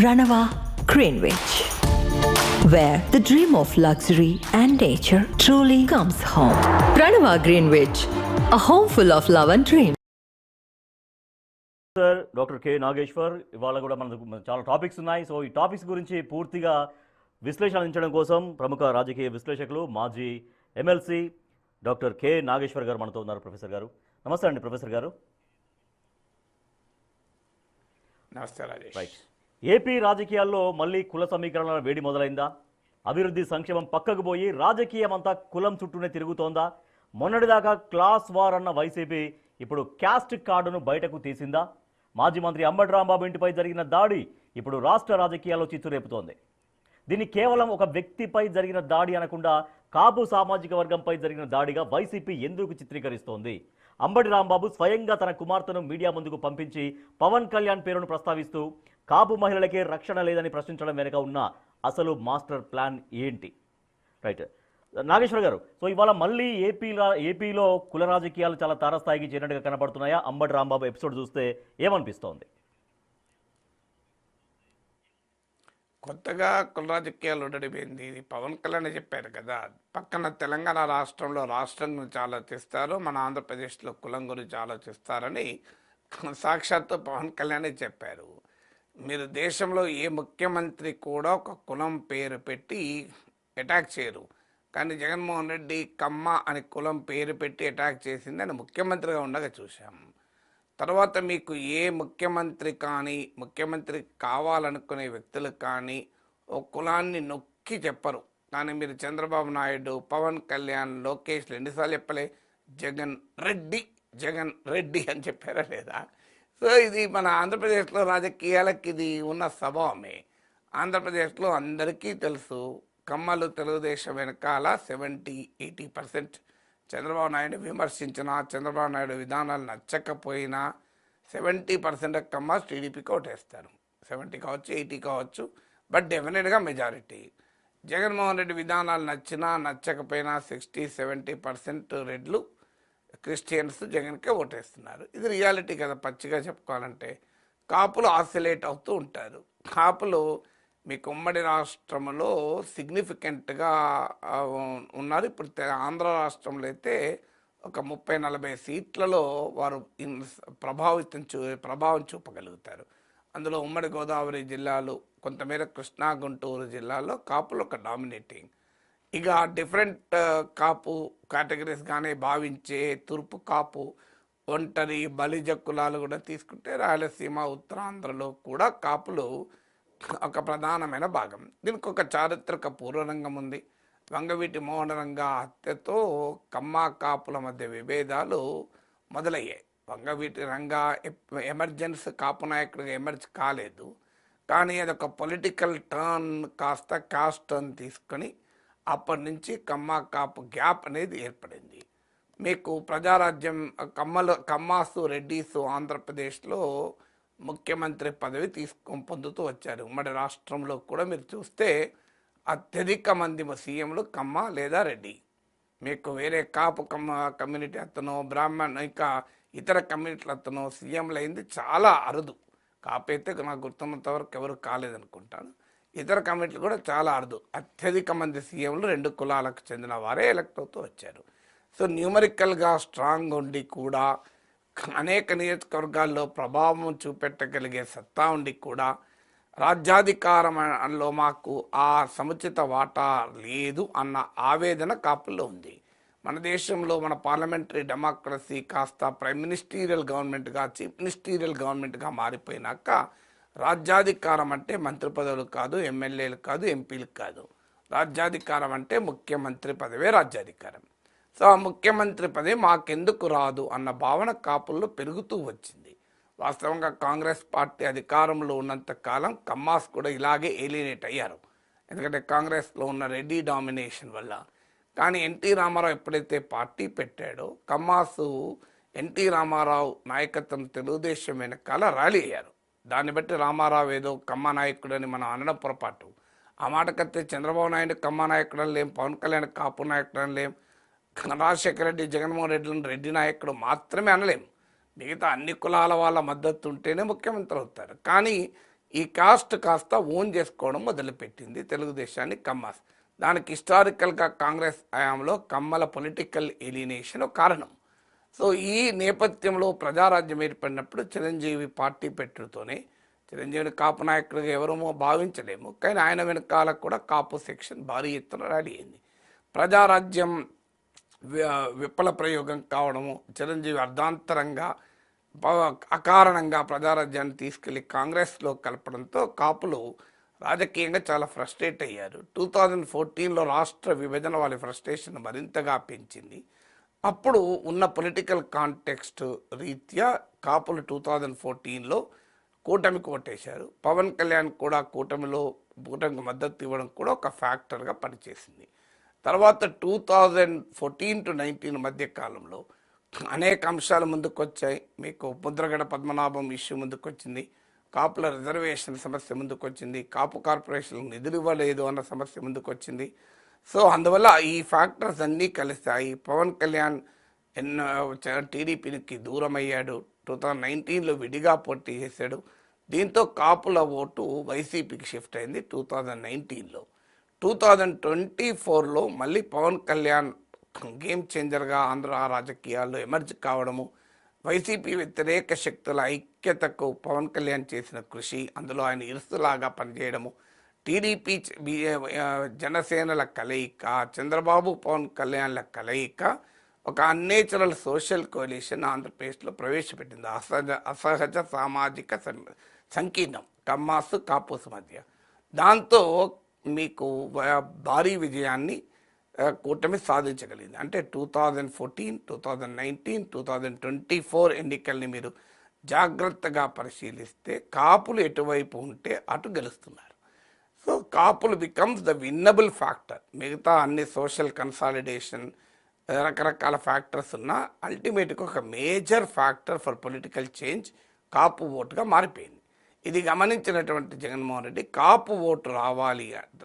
Ranava Greenwich, where the dream of luxury and nature truly comes home. Ranava Greenwich, a home full of love and dreams. Sir doctor K Nageshwar ఇవాళ కూడా మనకు చాలా topics ఉన్నాయి. So ఈ topics గురించి పూర్తిగా విశ్లేషించడం కోసం ప్రముఖ రాజకీయ విశ్లేషకులు మాజీ ఎమ్మెల్సీ డాక్టర్ కె నాగేశ్వర్ గారు మనతో ఉన్నారు. ప్రొఫెసర్ గారు నమస్తే అండి. ప్రొఫెసర్ గారు నమస్తే రాజేష్. రైట్. ఏపీ రాజకీయాల్లో మళ్ళీ కుల సమీకరణల వేడి మొదలైందా? అభివృద్ధి సంక్షేమం పక్కకు పోయి రాజకీయం అంతా కులం చుట్టూనే తిరుగుతోందా? మొన్నటిదాకా క్లాస్ వార్ అన్న వైసీపీ ఇప్పుడు క్యాస్ట్ కార్డును బయటకు తీసిందా? మాజీ మంత్రి అంబటి రాంబాబు ఇంటిపై జరిగిన దాడి ఇప్పుడు రాష్ట్ర రాజకీయాల్లో చిచ్చు రేపుతోంది. దీన్ని కేవలం ఒక వ్యక్తిపై జరిగిన దాడి అనకుండా కాపు సామాజిక వర్గంపై జరిగిన దాడిగా వైసీపీ ఎందుకు చిత్రీకరిస్తోంది? అంబటి రాంబాబు స్వయంగా తన కుమార్తెను మీడియా ముందుకు పంపించి పవన్ కళ్యాణ్ పేరును ప్రస్తావిస్తూ కాపు మహిళలకే రక్షణ లేదని ప్రశ్నించడం వెనుక ఉన్న అసలు మాస్టర్ ప్లాన్ ఏంటి? రైట్ నాగేశ్వర్ గారు, సో ఇవాళ మళ్ళీ ఏపీలో కుల రాజకీయాలు చాలా తారస్థాయికి చేరినట్టుగా కనబడుతున్నాయా? అంబటి రాంబాబు ఎపిసోడ్ చూస్తే ఏమనిపిస్తోంది? కొత్తగా కుల రాజకీయాలు ఉండడిపోయింది. ఇది పవన్ కళ్యాణ్ చెప్పారు కదా, పక్కన తెలంగాణ రాష్ట్రంలో రాష్ట్రం గురించి ఆలోచిస్తారు, మన ఆంధ్రప్రదేశ్లో కులం గురించి ఆలోచిస్తారని సాక్షాత్తు పవన్ కళ్యాణ్ చెప్పారు. మీరు దేశంలో ఏ ముఖ్యమంత్రి కూడా ఒక కులం పేరు పెట్టి అటాక్ చేయరు, కానీ జగన్మోహన్ రెడ్డి కమ్మ అని కులం పేరు పెట్టి అటాక్ చేసింది ఆయన ముఖ్యమంత్రిగా ఉండగా చూసాం. తర్వాత మీకు ఏ ముఖ్యమంత్రి కానీ ముఖ్యమంత్రి కావాలనుకునే వ్యక్తులు కానీ ఓ కులాన్ని నొక్కి చెప్పరు. కానీ మీరు చంద్రబాబు నాయుడు, పవన్ కళ్యాణ్, లోకేష్ ఎన్నిసార్లు చెప్పలే జగన్ రెడ్డి అని చెప్పారా లేదా? సో ఇది మన ఆంధ్రప్రదేశ్లో రాజకీయాలకు ఇది ఉన్న స్వభావమే. ఆంధ్రప్రదేశ్లో అందరికీ తెలుసు, కమ్మలు తెలుగుదేశం వెనకాల 70-80% చంద్రబాబు నాయుడు విమర్శించినా, చంద్రబాబు నాయుడు విధానాలు నచ్చకపోయినా 70% కమ్మస్ టీడీపీకి ఓటేస్తారు. 70 కావచ్చు, 80 కావచ్చు, బట్ డెఫినెట్గా మెజారిటీ. జగన్మోహన్ రెడ్డి విధానాలు నచ్చినా నచ్చకపోయినా 60-70% రెడ్లు క్రిస్టియన్స్ జగన్కే ఓటేస్తున్నారు. ఇది రియాలిటీ కదా. పచ్చిగా చెప్పుకోవాలంటే కాపులు ఆసిలేట్ అవుతూ ఉంటారు. కాపులు మీకు ఉమ్మడి రాష్ట్రంలో సిగ్నిఫికెంట్గా ఉన్నారు. ఇప్పుడు ఆంధ్ర రాష్ట్రంలో అయితే ఒక 30-40 సీట్లలో వారు ప్రభావం చూపగలుగుతారు. అందులో ఉమ్మడి గోదావరి జిల్లాలు, కొంతమేర కృష్ణా గుంటూరు జిల్లాలో కాపులు ఒక డామినేటింగ్. ఇక డిఫరెంట్ కాపు కేటగిరీస్గానే భావించే తూర్పు కాపు, ఒంటరి, బలిజ కులాలు కూడా తీసుకుంటే రాయలసీమ, ఉత్తరాంధ్రలో కూడా కాపులు ఒక ప్రధానమైన భాగం. దీనికి ఒక చారిత్రక పూర్వరంగం ఉంది. వంగవీటి మోహనరంగ హత్యతో కమ్మ కాపుల మధ్య విభేదాలు మొదలయ్యాయి. వంగవీటి రంగ ఎమర్జెన్సీ కాపు నాయకుడిగా ఎమర్జ్ కాలేదు, కానీ అదొక పొలిటికల్ టర్న్ కాస్త కాస్ట్ టర్న్ తీసుకొని అప్పటి నుంచి కమ్మ కాపు గ్యాప్ అనేది ఏర్పడింది. మీకు ప్రజారాజ్యం కమ్మాసు, రెడ్డిసు ఆంధ్రప్రదేశ్లో ముఖ్యమంత్రి పదవి పొందుతూ వచ్చారు. ఉమ్మడి రాష్ట్రంలో కూడా మీరు చూస్తే అత్యధిక మంది సీఎంలు కమ్మ లేదా రెడ్డి. మీకు వేరే కాపు కమ్యూనిటీ అతను, బ్రాహ్మణ్, ఇంకా ఇతర కమ్యూనిటీల అతను సీఎంలు అయింది చాలా అరుదు. కాపు అయితే నాకు గుర్తున్నంత వరకు ఎవరు కాలేదనుకుంటాను. ఇతర కమ్యూనిటీలు కూడా చాలా అరుదు. అత్యధిక మంది సీఎంలు 2 కులాలకు చెందిన వారే ఎలక్ట్ అవుతూ వచ్చారు. సో న్యూమరికల్గా స్ట్రాంగ్ ఉండి కూడా అనేక నియోజకవర్గాల్లో ప్రభావం చూపెట్టగలిగే సత్తా ఉండి కూడా రాజ్యాధికారంలో మాకు ఆ సముచిత వాటా లేదు అన్న ఆవేదన కాపుల్లో ఉంది. మన దేశంలో మన పార్లమెంటరీ డెమోక్రసీ కాస్త ప్రైమ్ మినిస్టీరియల్ గవర్నమెంట్గా, చీఫ్ మినిస్టీరియల్ గవర్నమెంట్గా మారిపోయినాక రాజ్యాధికారం అంటే మంత్రి పదవులు కాదు, ఎమ్మెల్యేలు కాదు, ఎంపీలు కాదు. రాజ్యాధికారం అంటే ముఖ్యమంత్రి పదవే రాజ్యాధికారం. సో ఆ ముఖ్యమంత్రి పదవి మాకెందుకు రాదు అన్న భావన కాపుల్లో పెరుగుతూ వచ్చింది. వాస్తవంగా కాంగ్రెస్ పార్టీ అధికారంలో ఉన్నంత కాలం కమ్మాస్ కూడా ఇలాగే ఏలినేట్ అయ్యారు, ఎందుకంటే కాంగ్రెస్లో ఉన్న రెడ్డి డామినేషన్ వల్ల. కానీ ఎన్టీ రామారావు ఎప్పుడైతే పార్టీ పెట్టాడో కమ్మాసు ఎన్టీ రామారావు నాయకత్వం తెలుగుదేశం వెనకాల ర్యాలీ అయ్యారు. దాన్ని బట్టి రామారావు ఏదో కమ్మ నాయకుడని మనం అనడం పొరపాటు. ఆ మాటకత్తే చంద్రబాబు నాయుడు కమ్మ నాయకుడని లేం, పవన్ కళ్యాణ్ కాపు నాయకుడని లేం, రాజశేఖర రెడ్డి, జగన్మోహన్ రెడ్డిలను రెడ్డి నాయకుడు మాత్రమే అనలేం. మిగతా అన్ని కులాల వాళ్ళ మద్దతు ఉంటేనే ముఖ్యమంత్రి అవుతారు. కానీ ఈ కాస్ట్ కాస్త ఓన్ చేసుకోవడం మొదలుపెట్టింది తెలుగుదేశాన్ని కమ్మాస్. దానికి హిస్టారికల్గా కాంగ్రెస్ హయాంలో కమ్మల పొలిటికల్ ఎలినేషన్ కారణం. సో ఈ నేపథ్యంలో ప్రజారాజ్యం ఏర్పడినప్పుడు చిరంజీవి పార్టీ పెట్టుతోనే, చిరంజీవిని కాపు నాయకుడిగా ఎవరమో భావించలేము, కానీ ఆయన వెనకాల కూడా కాపు సెక్షన్ భారీ ఎత్తున రెడీ అయింది. ప్రజారాజ్యం విఫల ప్రయోగం కావడము, చిరంజీవి అర్ధాంతరంగా అకారణంగా ప్రజారాజ్యాన్ని తీసుకెళ్లి కాంగ్రెస్లో కలపడంతో కాపులు రాజకీయంగా చాలా ఫ్రస్ట్రేట్ అయ్యారు. 2014లో రాష్ట్ర విభజన వాళ్ళ ఫ్రస్ట్రేషన్ మరింతగా పెంచింది. అప్పుడు ఉన్న పొలిటికల్ కాంటెక్స్ట్ రీత్యా కాపులు 2014లో కూటమికి ఓటేశారు. పవన్ కళ్యాణ్ కూడా కూటమికి మద్దతు ఇవ్వడం కూడా ఒక ఫ్యాక్టర్గా పనిచేసింది. తర్వాత 2014 to 19 మధ్య కాలంలో అనేక అంశాలు ముందుకొచ్చాయి. మీకు ముద్రగడ పద్మనాభం ఇష్యూ ముందుకొచ్చింది, కాపుల రిజర్వేషన్ సమస్య ముందుకొచ్చింది, కాపు కార్పొరేషన్లకు నిధులు ఇవ్వలేదు అన్న సమస్య ముందుకొచ్చింది. సో అందువల్ల ఈ ఫ్యాక్టర్స్ అన్నీ కలిశాయి. పవన్ కళ్యాణ్ టీడీపీకి దూరం అయ్యాడు. 2019లో విడిగా పోటీ చేశాడు. దీంతో కాపుల ఓటు వైసీపీకి షిఫ్ట్ అయింది 2019లో. 2024లో మళ్ళీ పవన్ కళ్యాణ్ గేమ్ చేంజర్గా ఆంధ్ర రాజకీయాల్లో ఎమర్జ్ కావడము, వైసీపీ వ్యతిరేక శక్తుల ఐక్యతకు పవన్ కళ్యాణ్ చేసిన కృషి, అందులో ఆయన ఇరుసులాగా పనిచేయడము, టీడీపీ జనసేనల కలయిక, చంద్రబాబు పవన్ కళ్యాణ్ల కలయిక ఒక అన్నేచురల్ సోషల్ కోalition ఆంధ్రప్రదేశ్లో ప్రవేశపెట్టింది. అసహజ సామాజిక సంకీర్ణం కమ్మాసు కాపుస్ మధ్య. దాంతో మీకు భారీ విజయాన్ని కూటమి సాధించగలిగింది. అంటే 2014, 2019, 2024 ఎన్నికల్ని మీరు జాగ్రత్తగా పరిశీలిస్తే కాపులు ఎటువైపు ఉంటే అటు గెలుస్తున్నారు. సో కాపులు బికమ్స్ ద విన్నబుల్ ఫ్యాక్టర్. మిగతా అన్ని సోషల్ కన్సాలిడేషన్ రకరకాల ఫ్యాక్టర్స్ ఉన్నా అల్టిమేట్గా ఒక major factor for political change Kapu ఓటుగా మారిపోయింది. ఇది గమనించినటువంటి జగన్మోహన్ రెడ్డి కాపు ఓటు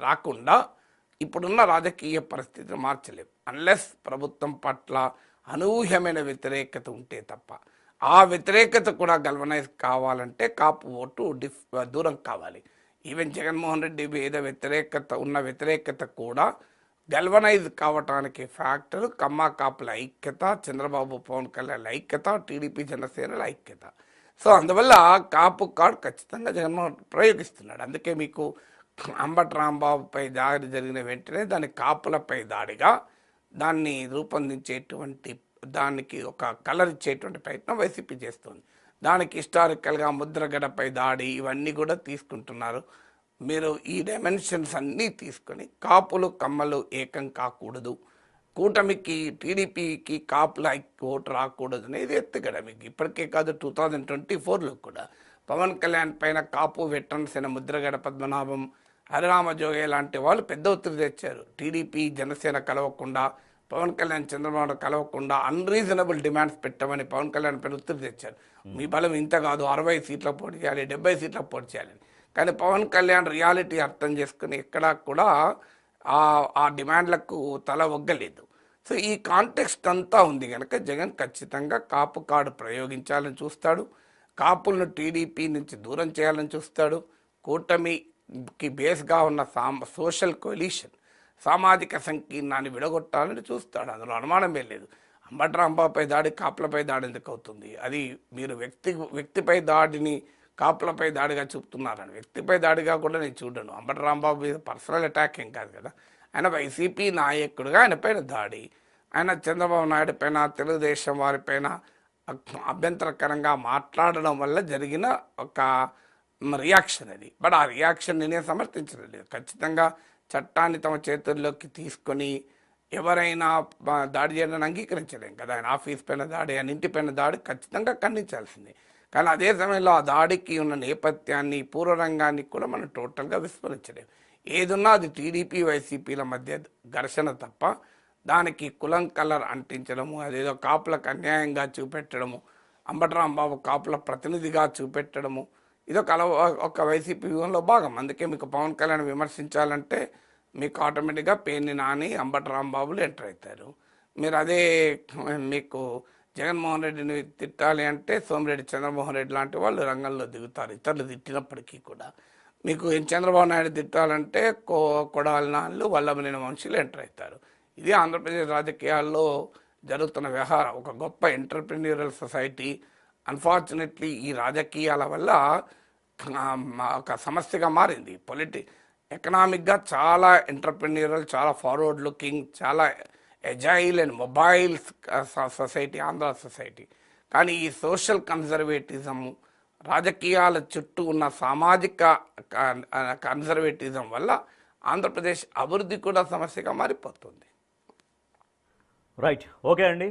రాకుండా ఇప్పుడున్న రాజకీయ పరిస్థితిని మార్చలేము అన్లెస్ ప్రభుత్వం పట్ల అనూహ్యమైన వ్యతిరేకత ఉంటే తప్ప. ఆ వ్యతిరేకత కూడా గల్వనైజ్ కావాలంటే కాపు ఓటు దూరం కావాలి. ఈవెన్ జగన్మోహన్ రెడ్డి మీద వ్యతిరేకత కూడా గల్వనైజ్ కావటానికి ఫ్యాక్టర్ కాపుల ఐక్యత, చంద్రబాబు పవన్ కళ్యాణ్ ఐక్యత, టీడీపీ జనసేనల ఐక్యత. సో అందువల్ల కాపు కార్డు ఖచ్చితంగా జగన్మోహన్ ప్రయోగిస్తున్నాడు. అందుకే మీకు అంబటి రాంబాబుపై దాడి జరిగిన వెంటనే దాని కాపులపై దాడిగా దాన్ని రూపొందించేటువంటి, దానికి ఒక కలర్ ఇచ్చేటువంటి ప్రయత్నం వైసీపీ చేస్తుంది. దానికి హిస్టారికల్గా ముద్రగడపై దాడి ఇవన్నీ కూడా తీసుకుంటున్నారు. మీరు ఈ డైమెన్షన్స్ అన్నీ తీసుకొని కాపులు కమ్మలు ఏకం కాకూడదు, కూటమికి టీడీపీకి కాపుల ఓటు రాకూడదు అనేది ఎత్తుగడ. మీకు ఇప్పటికే కాదు 2024లో కూడా పవన్ కళ్యాణ్ పైన కాపు వెటరన్స్ అయిన ముద్రగడ పద్మనాభం, హరిరామ జోగే లాంటి వాళ్ళు పెద్ద ఒత్తిడి తెచ్చారు. టీడీపీ జనసేన కలవకుండా, పవన్ కళ్యాణ్ చంద్రబాబు కలవకుండా అన్రీజనబుల్ డిమాండ్స్ పెట్టమని పవన్ కళ్యాణ్ పైన ఒత్తిడి తెచ్చారు. మీ బలం ఇంత కాదు, 60 సీట్లకు పోటీ చేయాలి, 70 సీట్లకు పోటీ చేయాలని. కానీ పవన్ కళ్యాణ్ రియాలిటీ అర్థం చేసుకుని ఎక్కడా కూడా ఆ డిమాండ్లకు తల ఒగ్గలేదు. సో ఈ కాంటెక్స్ట్ అంతా ఉంది కనుక జగన్ ఖచ్చితంగా కాపు కార్డు ప్రయోగించాలని చూస్తాడు, కాపులను టీడీపీ నుంచి దూరం చేయాలని చూస్తాడు, కూటమికి బేస్గా ఉన్న సోషల్ కోalition సామాజిక సంకీర్ణాన్ని విడగొట్టాలని చూస్తాడు. అందులో అనుమానమే లేదు. అంబటి రాంబాబుపై దాడి కాపులపై దాడి ఎందుకు అవుతుంది? అది మీరు వ్యక్తిపై దాడిని కాపులపై దాడిగా చూపుతున్నారని. వ్యక్తిపై దాడిగా కూడా నేను చూడను. అంబటి రాంబాబు మీద పర్సనల్ అటాక్ ఏం కాదు కదా. ఆయన వైసీపీ నాయకుడిగా ఆయన పైన దాడి, ఆయన చంద్రబాబు నాయుడు పైన, తెలుగుదేశం వారిపైన అభ్యంతరకరంగా మాట్లాడడం వల్ల జరిగిన ఒక రియాక్షన్ అది. బట్ ఆ రియాక్షన్ నేనే సమర్థించడం లేదు. ఖచ్చితంగా చట్టాన్ని తమ చేతుల్లోకి తీసుకొని ఎవరైనా దాడి చేయడానికి అంగీకరించలేం కదా. ఆయన ఆఫీస్ పైన దాడి, ఆయన ఇంటి పైన దాడి ఖచ్చితంగా ఖండించాల్సిందే. కానీ అదే సమయంలో ఆ దాడికి ఉన్న నేపథ్యాన్ని, పూర్వరంగాన్ని కూడా మనం టోటల్గా విస్మరించలేం. ఏదున్నా అది టీడీపీ వైసీపీల మధ్య ఘర్షణ తప్ప దానికి కులం కలర్ అంటించడము, అదేదో కాపులకు అన్యాయంగా చూపెట్టడము, అంబటి రాంబాబు కాపుల ప్రతినిధిగా చూపెట్టడము ఇదొక ఒక వైసీపీ వ్యూహంలో భాగం. అందుకే మీకు పవన్ కళ్యాణ్ విమర్శించాలంటే మీకు ఆటోమేటిక్గా పేర్ని నాని, అంబటి రాంబాబులు ఎంటర్ అవుతారు. మీరు అదే మీకు జగన్మోహన్ రెడ్డిని తిట్టాలి అంటే సోమిరెడ్డి చంద్రమోహన్ రెడ్డి లాంటి వాళ్ళు రంగంలో దిగుతారు, ఇతరులు తిట్టినప్పటికీ కూడా. మీకు చంద్రబాబు నాయుడు తిట్టాలంటే కొడాలి నాళ్ళు వల్లభనేని వంశీలు ఎంటర్ అవుతారు. ఇది ఆంధ్రప్రదేశ్ రాజకీయాల్లో జరుగుతున్న వ్యవహారం. ఒక గొప్ప ఎంటర్ప్రెన్యూరల్ సొసైటీ అన్ఫార్చునేట్లీ ఈ రాజకీయాల వల్ల ఒక సమస్యగా మారింది. ఎకనామిక్గా చాలా ఎంటర్ప్రెన్యూరల్, చాలా ఫార్వర్డ్ లుకింగ్, చాలా agile and mobile society Andhra society. కానీ ఈ సోషల్ కన్జర్వేటిజం, రాజకీయాల చుట్టూ ఉన్న సామాజిక కన్జర్వేటిజం వల్ల ఆంధ్రప్రదేశ్ అభివృద్ధి కూడా సమస్యగా మారిపోతుంది. రైట్, ఓకే అండి.